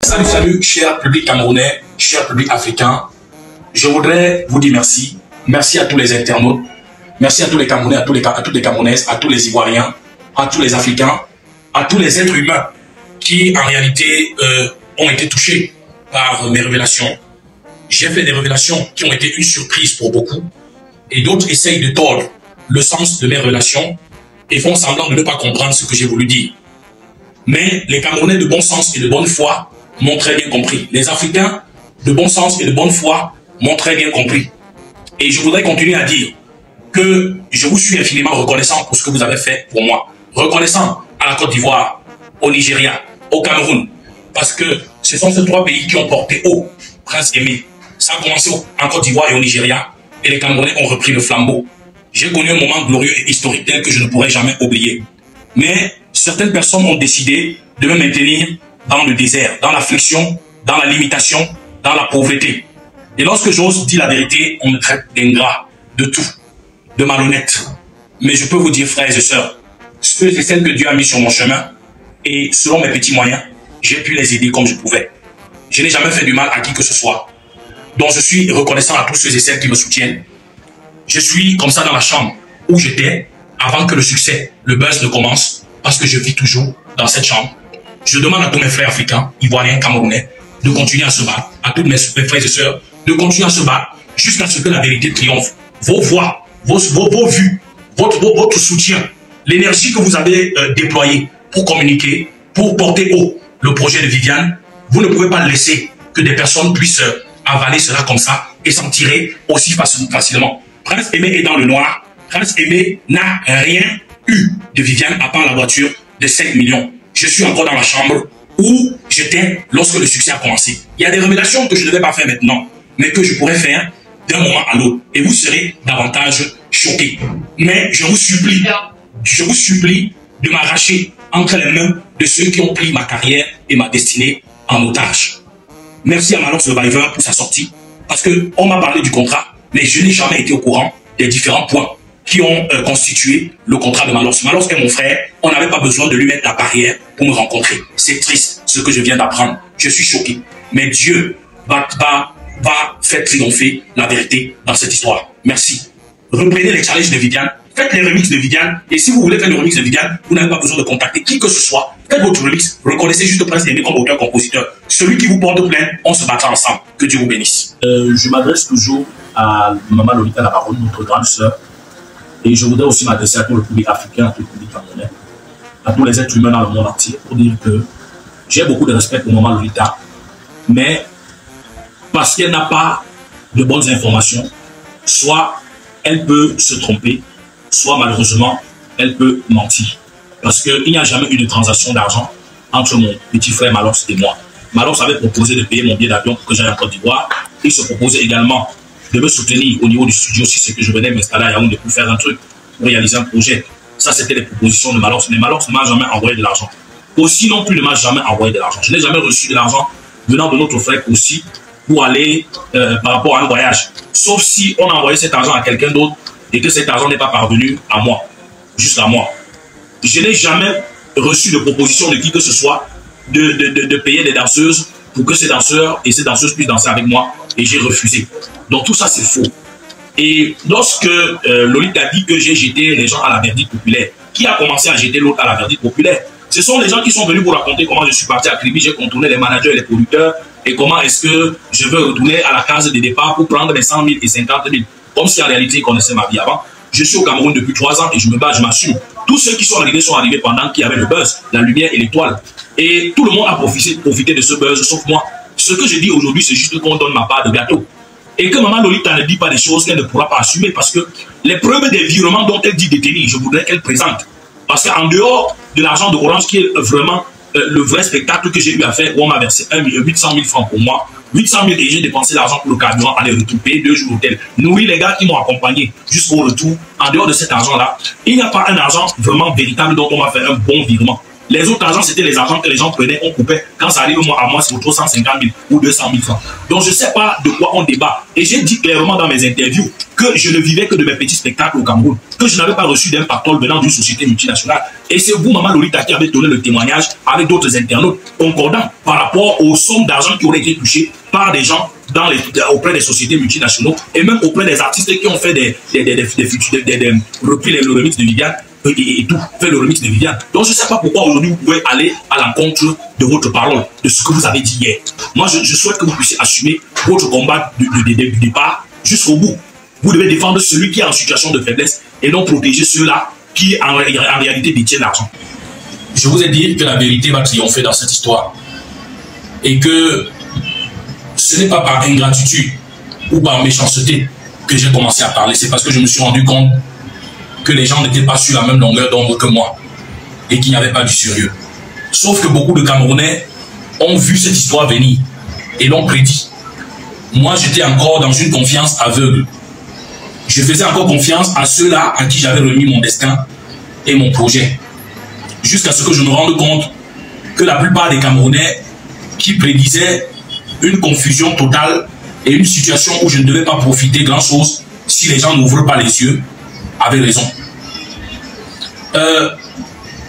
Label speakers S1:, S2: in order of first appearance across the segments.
S1: Salut, salut, cher public camerounais, cher public africain. Je voudrais vous dire merci. Merci à tous les internautes. Merci à tous les Camerounais, à toutes les Camerounaises, à tous les Ivoiriens, à tous les Africains, à tous les êtres humains qui, en réalité, ont été touchés par mes révélations. J'ai fait des révélations qui ont été une surprise pour beaucoup. Et d'autres essayent de tordre le sens de mes révélations et font semblant de ne pas comprendre ce que j'ai voulu dire. Mais les Camerounais de bon sens et de bonne foi m'ont très bien compris. Les Africains de bon sens et de bonne foi m'ont très bien compris. Et je voudrais continuer à dire que je vous suis infiniment reconnaissant pour ce que vous avez fait pour moi. Reconnaissant à la Côte d'Ivoire, au Nigeria, au Cameroun. Parce que ce sont ces trois pays qui ont porté haut Prince Aimé. Ça a commencé en Côte d'Ivoire et au Nigeria. Et les Camerounais ont repris le flambeau. J'ai connu un moment glorieux et historique tel que je ne pourrai jamais oublier. Mais certaines personnes ont décidé de me maintenir dans le désert, dans l'affliction, dans la limitation, dans la pauvreté. Et lorsque j'ose dire la vérité, on me traite d'ingrat, de tout, de malhonnête. Mais je peux vous dire, frères et sœurs, ceux et celles que Dieu a mis sur mon chemin, et selon mes petits moyens, j'ai pu les aider comme je pouvais. Je n'ai jamais fait du mal à qui que ce soit. Donc je suis reconnaissant à tous ceux et celles qui me soutiennent. Je suis comme ça dans la chambre où j'étais avant que le succès, le buzz ne commence, parce que je vis toujours dans cette chambre. Je demande à tous mes frères africains, ivoiriens, camerounais, de continuer à se battre, à tous mes frères et sœurs, de continuer à se battre jusqu'à ce que la vérité triomphe. Vos voix, vos vues, votre soutien, l'énergie que vous avez déployée pour communiquer, pour porter haut le projet de Viviane, vous ne pouvez pas laisser que des personnes puissent avaler cela comme ça et s'en tirer aussi facilement. Prince Aimé est dans le noir. Prince Aimé n'a rien eu de Viviane à part la voiture de 5 millions. Je suis encore dans la chambre où j'étais lorsque le succès a commencé. Il y a des révélations que je ne vais pas faire maintenant, mais que je pourrais faire d'un moment à l'autre. Et vous serez davantage choqués. Mais je vous supplie de m'arracher entre les mains de ceux qui ont pris ma carrière et ma destinée en otage. Merci à Malon Survivor pour sa sortie, parce qu'on m'a parlé du contrat, mais je n'ai jamais été au courant des différents points qui ont constitué le contrat de Malos. Malos est mon frère, on n'avait pas besoin de lui mettre la barrière pour me rencontrer. C'est triste ce que je viens d'apprendre. Je suis choqué. Mais Dieu va faire triompher la vérité dans cette histoire. Merci. Reprenez les challenges de Viviane, faites les remixes de Viviane, et si vous voulez faire le remix de Viviane, vous n'avez pas besoin de contacter qui que ce soit. Faites votre remix, reconnaissez juste Prince Aimé comme auteur-compositeur. Celui qui vous porte plainte, on se battra ensemble. Que Dieu vous bénisse.
S2: Je m'adresse toujours à Maman Lolita Labaron, notre grande sœur. Et je voudrais aussi m'adresser à tout le public africain, à tout le public camerounais, à tous les êtres humains dans le monde entier, pour dire que j'ai beaucoup de respect pour Maman Lolita, mais parce qu'elle n'a pas de bonnes informations, soit elle peut se tromper, soit malheureusement, elle peut mentir. Parce qu'il n'y a jamais eu de transaction d'argent entre mon petit frère Malos et moi. Malos avait proposé de payer mon billet d'avion pour que j'aille en Côte d'Ivoire. Il se proposait également de me soutenir au niveau du studio si c'est que je venais m'installer à Yaoundé pour faire un truc, pour réaliser un projet. Ça, c'était les propositions de Malos. Mais Malos ne m'a jamais envoyé de l'argent. Aussi non plus ne m'a jamais envoyé de l'argent. Je n'ai jamais reçu de l'argent venant de notre frère aussi pour aller par rapport à un voyage. Sauf si on a envoyé cet argent à quelqu'un d'autre et que cet argent n'est pas parvenu à moi, juste à moi. Je n'ai jamais reçu de proposition de qui que ce soit de payer des danseuses pour que ces danseurs et ces danseuses puissent danser avec moi, et j'ai refusé. Donc tout ça c'est faux. Et lorsque Lolita dit que j'ai jeté les gens à la verdict populaire, qui a commencé à jeter l'autre à la verdict populaire? Ce sont les gens qui sont venus pour raconter comment je suis parti à Kribi, j'ai contourné les managers et les producteurs, et comment est-ce que je veux retourner à la case de départ pour prendre les 100 000 et 50 000, comme si en réalité ils connaissaient ma vie avant. Je suis au Cameroun depuis 3 ans et je me bats, je m'assume. Tous ceux qui sont arrivés pendant qu'il y avait le buzz, la lumière et l'étoile. Et tout le monde a profité de ce buzz, sauf moi. Ce que je dis aujourd'hui, c'est juste qu'on donne ma part de gâteau. Et que Maman Lolita ne dit pas des choses qu'elle ne pourra pas assumer, parce que les preuves des virements dont elle dit détenir, je voudrais qu'elle présente. Parce qu'en dehors de l'argent de Orange, qui est vraiment le vrai spectacle que j'ai eu à faire, où on m'a versé 800 000 francs pour moi, 800 000 et j'ai dépensé l'argent pour le carburant, aller-retour, payer 2 jours d'hôtel. Nourrir les gars qui m'ont accompagné jusqu'au retour. En dehors de cet argent-là, il n'y a pas un argent vraiment véritable dont on m'a fait un bon virement. Les autres argents, c'était les argents que les gens prenaient, on coupait. Quand ça arrive à moi, c'est autour de 150 000 ou 200 000 francs. Donc, je ne sais pas de quoi on débat. Et j'ai dit clairement dans mes interviews que je ne vivais que de mes petits spectacles au Cameroun, que je n'avais pas reçu d'un pactole venant d'une société multinationale. Et c'est vous, Maman Lolita, qui avez donné le témoignage avec d'autres internautes concordants par rapport aux sommes d'argent qui auraient été touchées par des gens auprès des sociétés multinationales et même auprès des artistes qui ont fait repris le remix de Viviane et tout, fait le remix de Viviane. Donc je ne sais pas pourquoi aujourd'hui vous pouvez aller à l'encontre de votre parole, de ce que vous avez dit hier. Moi je souhaite que vous puissiez assumer votre combat du départ jusqu'au bout. Vous devez défendre celui qui est en situation de faiblesse et non protéger ceux-là qui en réalité détiennent l'argent.
S1: Je vous ai dit que la vérité va triompher dans cette histoire et que ce n'est pas par ingratitude ou par méchanceté que j'ai commencé à parler. C'est parce que je me suis rendu compte que les gens n'étaient pas sur la même longueur d'onde que moi et qu'il n'y avait pas du sérieux. Sauf que beaucoup de Camerounais ont vu cette histoire venir et l'ont prédit. Moi, j'étais encore dans une confiance aveugle. Je faisais encore confiance à ceux-là à qui j'avais remis mon destin et mon projet. Jusqu'à ce que je me rende compte que la plupart des Camerounais qui prédisaient une confusion totale et une situation où je ne devais pas profiter grand-chose si les gens n'ouvrent pas les yeux, avaient raison.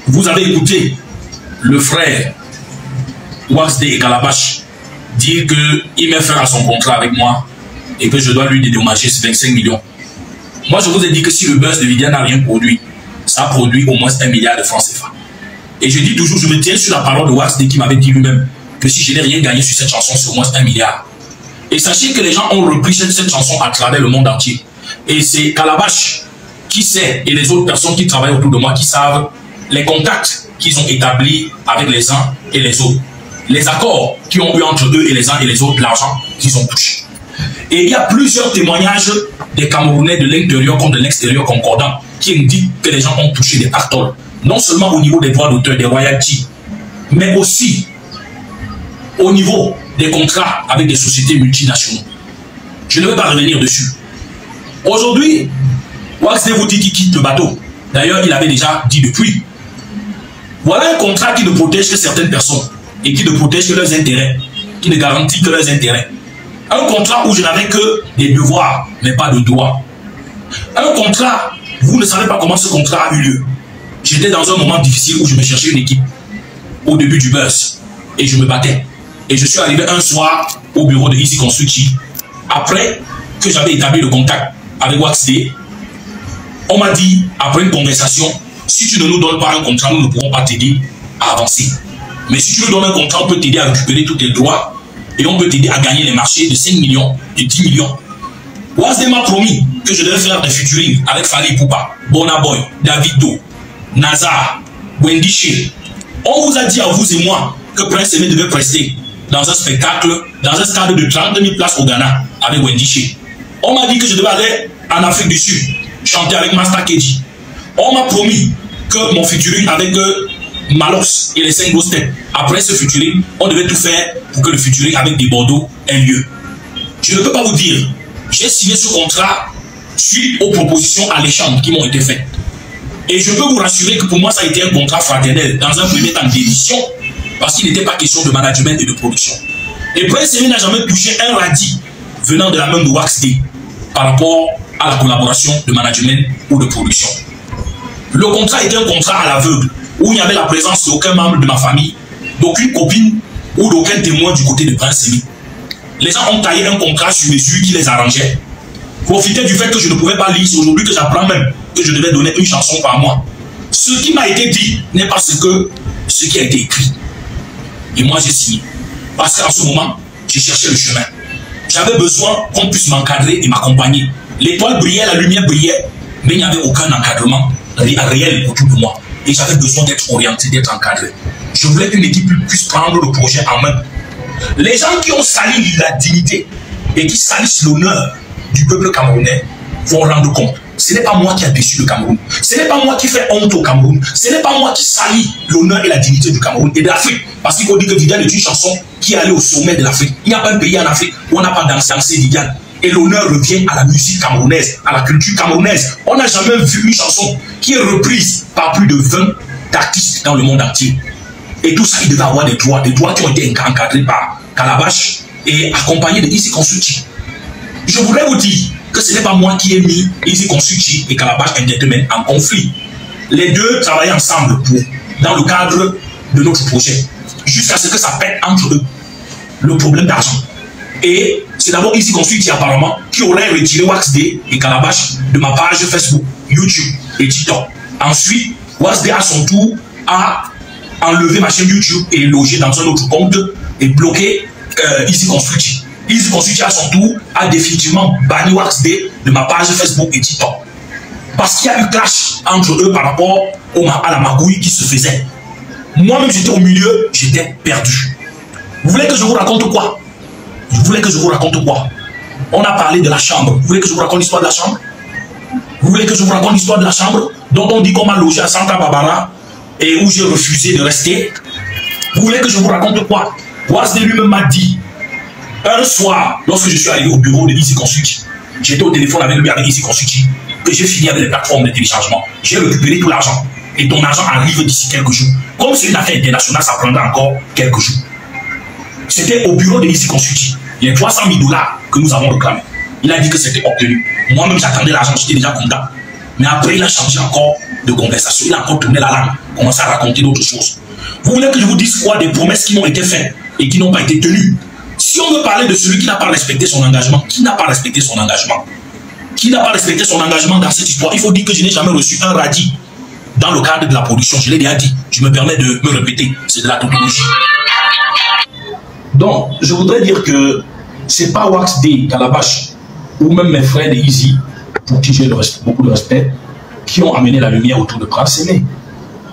S1: Vous avez écouté le frère Wax Day et Calabash dire qu'il met fin à son contrat avec moi et que je dois lui dédommager ces 25 millions. Moi, je vous ai dit que si le buzz de Viviane n'a rien produit, ça produit au moins 1 milliard de francs CFA. Et je dis toujours, je me tiens sur la parole de Wax Day qui m'avait dit lui-même que si je n'ai rien gagné sur cette chanson, c'est au moins 1 milliard. Et sachez que les gens ont repris cette chanson à travers le monde entier. Et c'est Calabash qui sait, et les autres personnes qui travaillent autour de moi qui savent les contacts qu'ils ont établis avec les uns et les autres. Les accords qu'ils ont eu entre eux et les uns et les autres, l'argent qu'ils ont touché. Et il y a plusieurs témoignages des Camerounais de l'intérieur comme de l'extérieur concordants qui indiquent que les gens ont touché des pactoles. Non seulement au niveau des droits d'auteur, des royalties, mais aussi au niveau des contrats avec des sociétés multinationales. Je ne vais pas revenir dessus. Aujourd'hui, Wax Day vous dit qu'il quitte le bateau. D'ailleurs, il avait déjà dit depuis. Voilà un contrat qui ne protège que certaines personnes et qui ne protège que leurs intérêts, qui ne garantit que leurs intérêts. Un contrat où je n'avais que des devoirs, mais pas de droits. Un contrat, vous ne savez pas comment ce contrat a eu lieu. J'étais dans un moment difficile où je me cherchais une équipe au début du buzz et je me battais. Et je suis arrivé un soir au bureau de Easy Construction après que j'avais établi le contact avec Wax Day. On m'a dit, après une conversation, si tu ne nous donnes pas un contrat, nous ne pourrons pas t'aider à avancer. Mais si tu nous donnes un contrat, on peut t'aider à récupérer tous tes droits et on peut t'aider à gagner les marchés de 5 millions et 10 millions. Wax Day m'a promis que je devais faire des featuring avec Fally Ipupa, Burna Boy, Davido, Nazar, Wendy Shea. On vous a dit à vous et moi que Prince Aimé devait prester dans un spectacle, dans un stade de 30 000 places au Ghana avec Wendy Shea. On m'a dit que je devais aller en Afrique du Sud, chanter avec Master KG. On m'a promis que mon featuring avec Malox et les 5 Ghost Step, après ce featuring, on devait tout faire pour que le featuring avec des Bordeaux ait lieu. Je ne peux pas vous dire, j'ai signé ce contrat suite aux propositions alléchantes qui m'ont été faites. Et je peux vous rassurer que pour moi, ça a été un contrat fraternel dans un premier temps d'édition, parce qu'il n'était pas question de management et de production. Et Prince Aimé n'a jamais touché un radis venant de la main de Wax Day par rapport à la collaboration de management ou de production. Le contrat était un contrat à l'aveugle, où il n'y avait la présence d'aucun membre de ma famille, d'aucune copine ou d'aucun témoin du côté de Prince Aimé. Les gens ont taillé un contrat sur mesure qui les arrangeait. Profitez du fait que je ne pouvais pas lire, c'est aujourd'hui que j'apprends même que je devais donner une chanson par mois. Ce qui m'a été dit n'est pas ce qui a été écrit. Et moi j'ai signé. Parce qu'en ce moment, j'ai cherché le chemin. J'avais besoin qu'on puisse m'encadrer et m'accompagner. L'étoile brillait, la lumière brillait, mais il n'y avait aucun encadrement réel autour de moi. Et j'avais besoin d'être orienté, d'être encadré. Je voulais qu'une équipe puisse prendre le projet en main. Les gens qui ont sali la dignité et qui salissent l'honneur du peuple camerounais vont rendre compte. Ce n'est pas moi qui a déçu le Cameroun. Ce n'est pas moi qui fais honte au Cameroun. Ce n'est pas moi qui salit l'honneur et la dignité du Cameroun et de l'Afrique. Parce qu'il faut dire que Viviane est une chanson qui est allée au sommet de l'Afrique. Il n'y a pas un pays en Afrique où on n'a pas dansé Viviane. Et l'honneur revient à la musique camerounaise, à la culture camerounaise. On n'a jamais vu une chanson qui est reprise par plus de 20 artistes dans le monde entier. Et tout ça, il devait avoir des droits qui ont été encadrés par Calabash et accompagnés de Easy Consulting. Je voudrais vous dire que ce n'est pas moi qui ai mis Easy Consulting et Calabash Entertainment en conflit. Les deux travaillaient ensemble dans le cadre de notre projet, jusqu'à ce que ça pète entre eux, le problème d'argent. Et c'est d'abord Easy Consulting apparemment qui aurait retiré Wax Day et Calabash de ma page Facebook, YouTube et TikTok. Ensuite, Wax Day à son tour a enlevé ma chaîne YouTube et logé dans un autre compte et bloqué Easy Consulting. Easy Consulting à son tour a définitivement banni Wax Day de ma page Facebook et TikTok. Parce qu'il y a eu clash entre eux par rapport à la magouille qui se faisait. Moi-même, j'étais au milieu, j'étais perdu. Vous voulez que je vous raconte quoi? Vous voulez que je vous raconte quoi? On a parlé de la chambre. Vous voulez que je vous raconte l'histoire de la chambre? Vous voulez que je vous raconte l'histoire de la chambre dont on dit qu'on m'a logé à Santa Barbara et où j'ai refusé de rester? Vous voulez que je vous raconte quoi? Wax Day lui-même m'a dit, un soir, lorsque je suis arrivé au bureau de Easy Consulting, j'étais au téléphone avec lui, avec Easy Consulting, que j'ai fini avec les plateformes de téléchargement. J'ai récupéré tout l'argent. Et ton argent arrive d'ici quelques jours. Comme c'est une affaire internationale, ça prendra encore quelques jours. C'était au bureau de Easy Consulting. Il y a 300 000 $ que nous avons réclamés. Il a dit que c'était obtenu. Moi-même, j'attendais l'argent, j'étais déjà content. Mais après, il a changé encore de conversation. Il a encore tourné la langue, commencé à raconter d'autres choses. Vous voulez que je vous dise quoi? Des promesses qui m'ont été faites et qui n'ont pas été tenues. Si on veut parler de celui qui n'a pas respecté son engagement, qui n'a pas respecté son engagement? Qui n'a pas respecté son engagement dans cette histoire? Il faut dire que je n'ai jamais reçu un radis dans le cadre de la production. Je l'ai déjà dit. Je me permets de me répéter. C'est de la tautologie. Donc, je voudrais dire que c'est pas Wax Day, Calabash, ou même mes frères de Easy, pour qui j'ai beaucoup de respect, qui ont amené la lumière autour de Prince Aimé.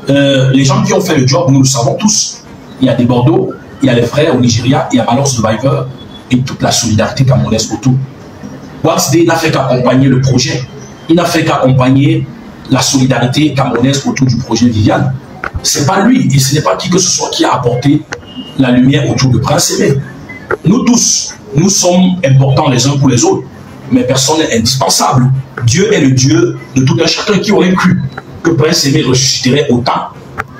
S1: Les gens qui ont fait le job, nous le savons tous. Il y a des Bordeaux, il y a les frères au Nigeria, il y a Malheur Survivor et toute la solidarité camerounaise autour. Wax Day n'a fait qu'accompagner le projet. Il n'a fait qu'accompagner la solidarité camerounaise autour du projet Viviane. C'est pas lui et ce n'est pas qui que ce soit qui a apporté la lumière autour de Prince Aimé. Nous tous, nous sommes importants les uns pour les autres, mais personne n'est indispensable. Dieu est le Dieu de tout un chacun. Qui aurait cru que Prince Aimé ressusciterait autant,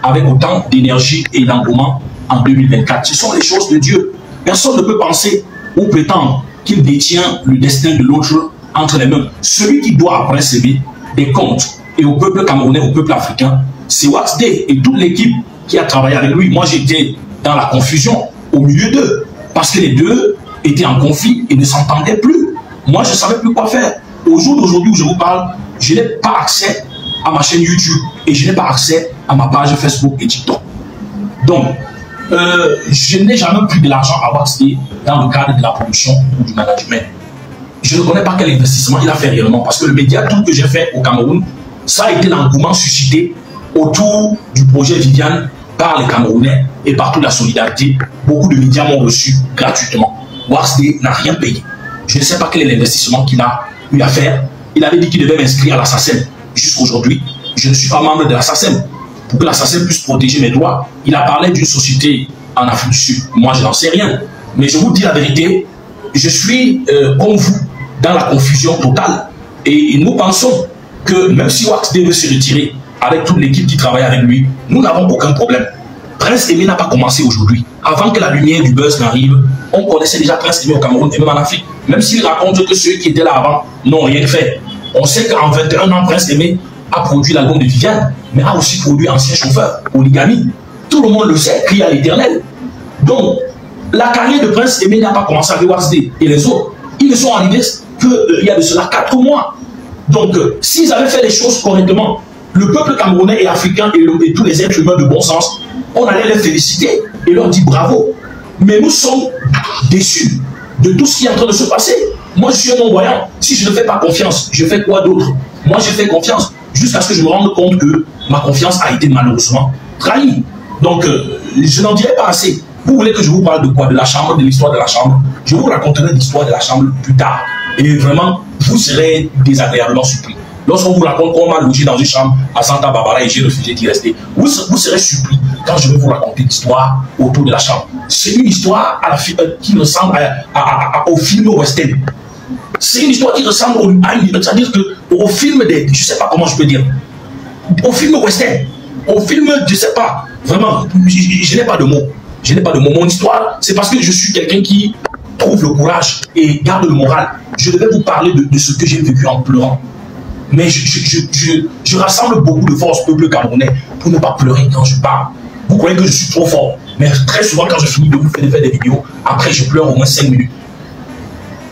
S1: avec autant d'énergie et d'engouement en 2024? Ce sont les choses de Dieu. Personne ne peut penser ou prétendre qu'il détient le destin de l'autre entre les mains. Celui qui doit à Prince Aimé des comptes et au peuple camerounais, au peuple africain, c'est Wax Day et toute l'équipe qui a travaillé avec lui. Moi, j'étais dans la confusion au milieu d'eux parce que les deux étaient en conflit et ne s'entendaient plus. Moi, je ne savais plus quoi faire. Au jour d'aujourd'hui où je vous parle, je n'ai pas accès à ma chaîne YouTube et je n'ai pas accès à ma page Facebook et TikTok. Donc, je n'ai jamais pris de l'argent à Wax Day dans le cadre de la production ou du management. Je ne connais pas quel investissement il a fait réellement parce que le média tout que j'ai fait au Cameroun, ça a été l'engouement suscité autour du projet Viviane par les Camerounais et par toute la solidarité. Beaucoup de médias m'ont reçu gratuitement. Wax Day n'a rien payé. Je ne sais pas quel est l'investissement qu'il a eu à faire. Il avait dit qu'il devait m'inscrire à la SACEM. Jusqu'aujourd'hui, je ne suis pas membre de la SACEM. Pour que la SACEM puisse protéger mes droits, il a parlé d'une société en Afrique du Sud. Moi, je n'en sais rien. Mais je vous dis la vérité, je suis comme vous dans la confusion totale. Et nous pensons que même si Wax Day veut se retirer avec toute l'équipe qui travaille avec lui, nous n'avons aucun problème. Prince Aimé n'a pas commencé aujourd'hui. Avant que la lumière du buzz n'arrive, on connaissait déjà Prince Aimé au Cameroun et même en Afrique. Même s'il raconte que ceux qui étaient là avant n'ont rien fait. On sait qu'en 21 ans, Prince Aimé a produit l'album de Viviane, mais a aussi produit Ancien Chauffeur, Polygamy. Tout le monde le sait, crie à l'éternel. Donc, la carrière de Prince Aimé n'a pas commencé avec Wax Day et les autres. Ils ne sont arrivés qu'il y a de cela 4 mois. Donc, s'ils avaient fait les choses correctement, le peuple camerounais et africain et tous les êtres humains de bon sens, on allait les féliciter et leur dire bravo. Mais nous sommes déçus de tout ce qui est en train de se passer. Moi, je suis un non-voyant. Si je ne fais pas confiance, je fais quoi d'autre? Moi, j'ai fait confiance jusqu'à ce que je me rende compte que ma confiance a été malheureusement trahie. Donc, je n'en dirai pas assez. Vous voulez que je vous parle de quoi? De la chambre, de l'histoire de la chambre? Je vous raconterai l'histoire de la chambre plus tard. Et vraiment, vous serez désagréablement surpris. Lorsqu'on vous raconte qu'on m'a logé dans une chambre à Santa Barbara et j'ai refusé d'y rester, vous serez surpris quand je vais vous raconter l'histoire autour de la chambre. C'est une histoire qui ressemble au film western. C'est une histoire qui ressemble c'est-à-dire au film des, je ne sais pas comment je peux dire, au film western, au film, je ne sais pas, Vraiment, je n'ai pas de mots. Je n'ai pas de mots. Mon histoire, c'est parce que je suis quelqu'un qui trouve le courage et garde le moral. Je devais vous parler de ce que j'ai vécu en pleurant. Mais je rassemble beaucoup de force, peuple camerounais, pour ne pas pleurer quand je parle. Vous croyez que je suis trop fort. Mais très souvent, quand je finis de vous faire des vidéos, après, je pleure au moins 5 minutes.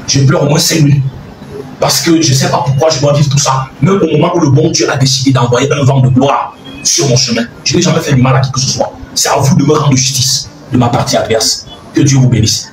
S1: Je pleure au moins 5 minutes. Parce que je ne sais pas pourquoi je dois vivre tout ça. Même au moment où le bon Dieu a décidé d'envoyer un vent de gloire sur mon chemin, je n'ai jamais fait du mal à qui que ce soit. C'est à vous de me rendre justice de ma partie adverse. Que Dieu vous bénisse.